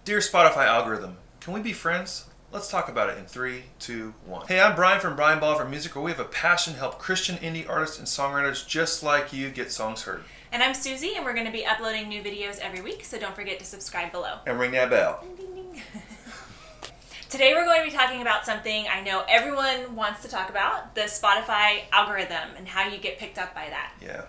Dear Spotify algorithm, can we be friends? Let's talk about it in 3, 2, 1. Hey, I'm Brian from Brian Ball from Music, where we have a passion to help Christian indie artists and songwriters just like you get songs heard. And I'm Susie, and we're going to be uploading new videos every week, so don't forget to subscribe below. And ring that bell. Ding, ding, ding. Today we're going to be talking about something I know everyone wants to talk about, the Spotify algorithm and how you get picked up by that. Yeah.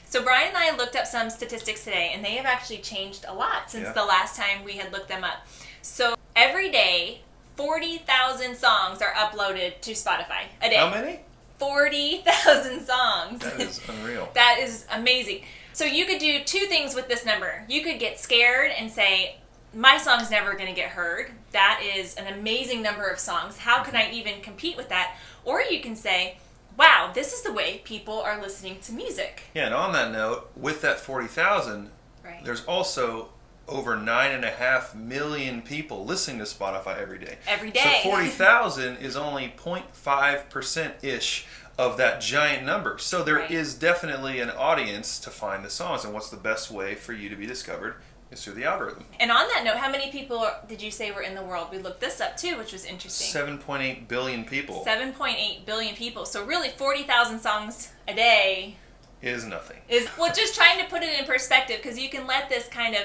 So Brian and I looked up some statistics today, and they have actually changed a lot since the last time we had looked them up. So every day, 40,000 songs are uploaded to Spotify a day. How many? 40,000 songs. That is unreal. That is amazing. So you could do two things with this number. You could get scared and say, my song's never going to get heard. That is an amazing number of songs. How can I even compete with that? Or you can say, wow, this is the way people are listening to music. Yeah, and on that note, with that 40,000, there's also over 9.5 million people listening to Spotify every day. Every day. So 40,000 is only 0.5%-ish of that giant number. So there is definitely an audience to find the songs. And what's the best way for you to be discovered is through the algorithm. And on that note, how many people did you say were in the world? We looked this up too, which was interesting. 7.8 billion people. 7.8 billion people. So really 40,000 songs a day is nothing. Well, just trying to put it in perspective, because you can let this kind of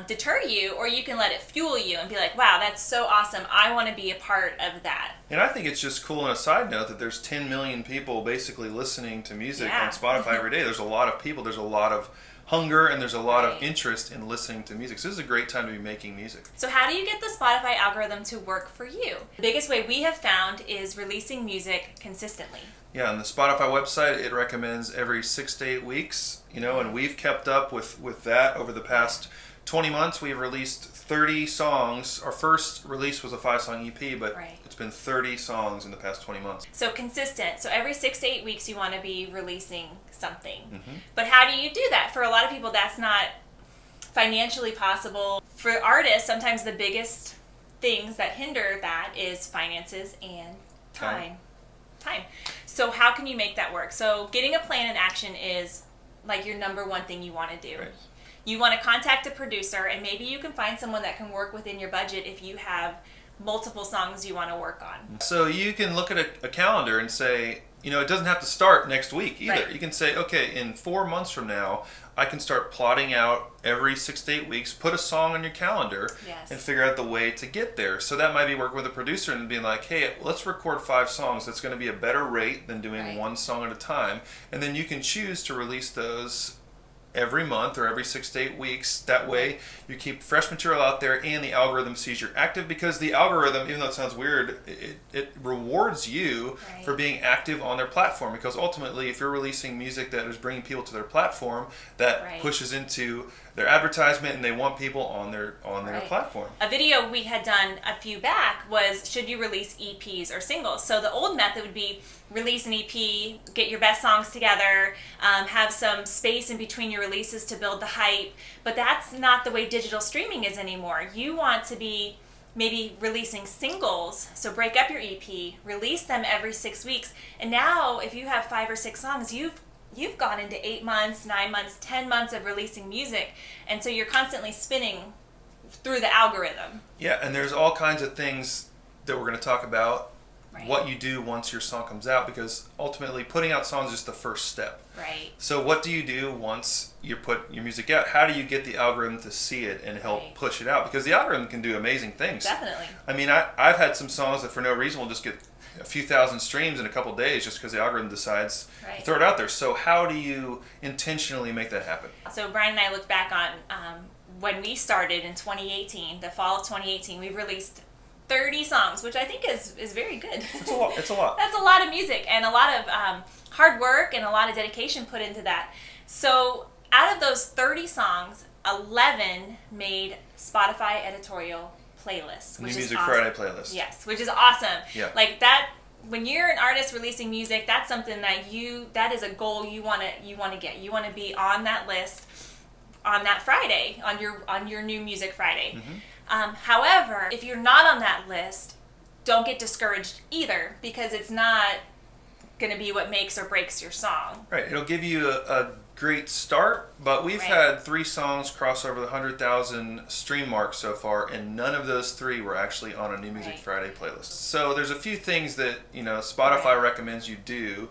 deter you, or you can let it fuel you and be like, wow, that's so awesome. I want to be a part of that. And I think it's just cool on a side note that there's 10 million people basically listening to music on Spotify every day. There's a lot of people. There's a lot of hunger, and there's a lot of interest in listening to music. So this is a great time to be making music. So how do you get the Spotify algorithm to work for you? The biggest way we have found is releasing music consistently. Yeah, on the Spotify website, it recommends every 6 to 8 weeks, and we've kept up with that over the past 20 months. We've released 30 songs. Our first release was a 5-song EP, but it's been 30 songs in the past 20 months. So consistent. So every 6 to 8 weeks you want to be releasing something. But how do you do that? For a lot of people, that's not financially possible. For artists, sometimes the biggest things that hinder that is finances and time. So how can you make that work? So getting a plan in action is like your number one thing you want to do. You want to contact a producer, and maybe you can find someone that can work within your budget if you have multiple songs you want to work on. So you can look at a calendar and say, it doesn't have to start next week either. You can say, okay, in 4 months from now, I can start plotting out every 6 to 8 weeks, put a song on your calendar, and figure out the way to get there. So that might be working with a producer and being like, hey, let's record 5 songs. That's going to be a better rate than doing one song at a time. And then you can choose to release those every month or every 6 to 8 weeks. That way you keep fresh material out there, and the algorithm sees you're active, because the algorithm, even though it sounds weird, it rewards you for being active on their platform, because ultimately if you're releasing music that is bringing people to their platform, that pushes into their advertisement, and they want people on their platform. A video we had done a few back was, should you release EPs or singles? So the old method would be release an EP, get your best songs together, have some space in between your releases to build the hype. But that's not the way digital streaming is anymore. You want to be maybe releasing singles, so break up your EP, release them every 6 weeks, and now if you have 5 or 6 songs, you've gone into 8 months, 9 months, 10 months of releasing music, and so you're constantly spinning through the algorithm. Yeah, and there's all kinds of things that we're going to talk about, what you do once your song comes out, because ultimately putting out songs is just the first step. So what do you do once you put your music out? How do you get the algorithm to see it and help push it out? Because the algorithm can do amazing things. Definitely. I mean, I've had some songs that for no reason will just get a few thousand streams in a couple days just because the algorithm decides to throw it out there. So how do you intentionally make that happen? So Brian and I looked back on when we started in 2018, the fall of 2018, we released 30 songs, which I think is very good. It's a lot. That's a lot of music, and a lot of hard work and a lot of dedication put into that. So out of those 30 songs, 11 made Spotify editorial playlists, which New is Music awesome. Friday playlist. Yes, which is awesome. Yeah. Like that, when you're an artist releasing music, that's something that is a goal you want to get. You want to be on that list on that Friday, on your New Music Friday. However, if you're not on that list, don't get discouraged either, because it's not going to be what makes or breaks your song. Right. It'll give you a great start, but we've Right. had 3 songs cross over the 100,000 stream mark so far, and none of those 3 were actually on a New Music Right. Friday playlist. So there's a few things that, you know, Spotify Right. recommends you do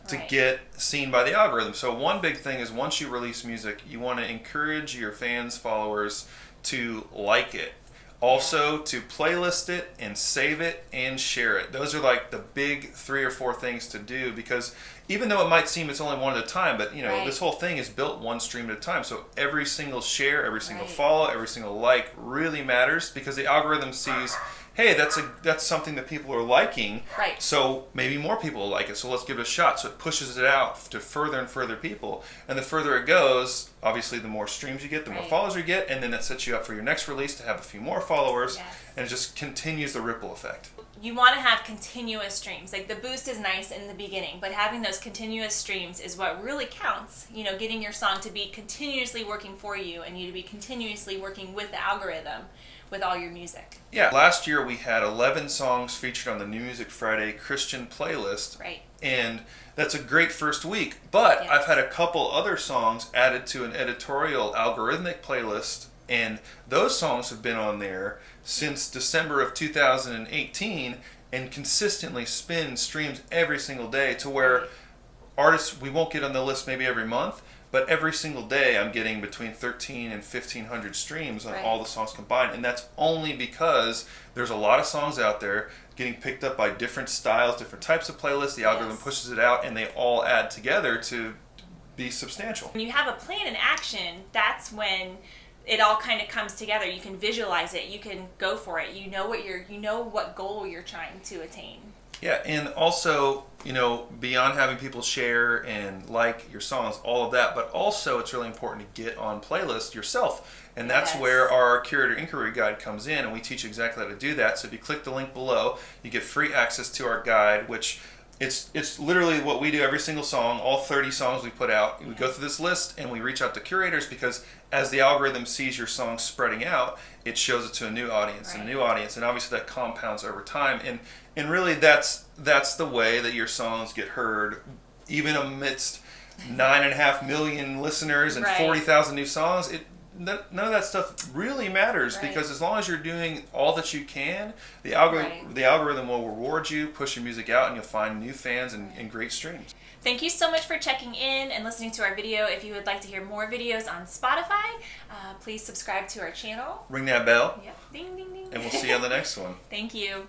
to Right. get seen by the algorithm. So one big thing is once you release music, you want to encourage your fans, followers to like it. Also, to playlist it and save it and share it. Those are like the big 3 or 4 things to do, because even though it might seem it's only one at a time, but you know, Right. this whole thing is built one stream at a time. So every single share, every single Right. follow, every single like really matters, because the algorithm sees, hey, that's something that people are liking. Right. So maybe more people will like it. So let's give it a shot. So it pushes it out to further and further people. And the further it goes, obviously the more streams you get, the more Right. followers you get, and then that sets you up for your next release to have a few more followers, Yes. and it just continues the ripple effect. You want to have continuous streams. Like the boost is nice in the beginning, but having those continuous streams is what really counts. You know, getting your song to be continuously working for you and you to be continuously working with the algorithm with all your music. Yeah, last year we had 11 songs featured on the New Music Friday Christian playlist. Right. And that's a great first week. But Yes. I've had a couple other songs added to an editorial algorithmic playlist, and those songs have been on there since December of 2018 and consistently spin streams every single day, to where Right. artists, we won't get on the list maybe every month, but every single day I'm getting between 13 and 1,500 streams on Right. all the songs combined. And that's only because there's a lot of songs out there getting picked up by different styles, different types of playlists. The algorithm Yes. pushes it out, and they all add together to be substantial. When you have a plan in action, that's when it all kind of comes together. You can visualize it. You can go for it. You know what goal you're trying to attain. Yeah, and also, you know, beyond having people share and like your songs, all of that, but also it's really important to get on playlist yourself. And that's Yes. where our Curator Inquiry Guide comes in, and we teach exactly how to do that. So if you click the link below, you get free access to our guide, which it's literally what we do every single song, all 30 songs we put out. We go through this list and we reach out to curators, because as the algorithm sees your songs spreading out, it shows it to a new audience and a Right. new audience, and obviously that compounds over time. And really that's the way that your songs get heard, even amidst 9.5 million listeners and Right. 40,000 new songs. None of that stuff really matters, Right. because as long as you're doing all that you can, the Right. algorithm will reward you, push your music out, and you'll find new fans and great streams. Thank you so much for checking in and listening to our video. If you would like to hear more videos on Spotify, please subscribe to our channel. Ring that bell, Yep. Ding, ding, ding. and we'll see you on the next one. Thank you.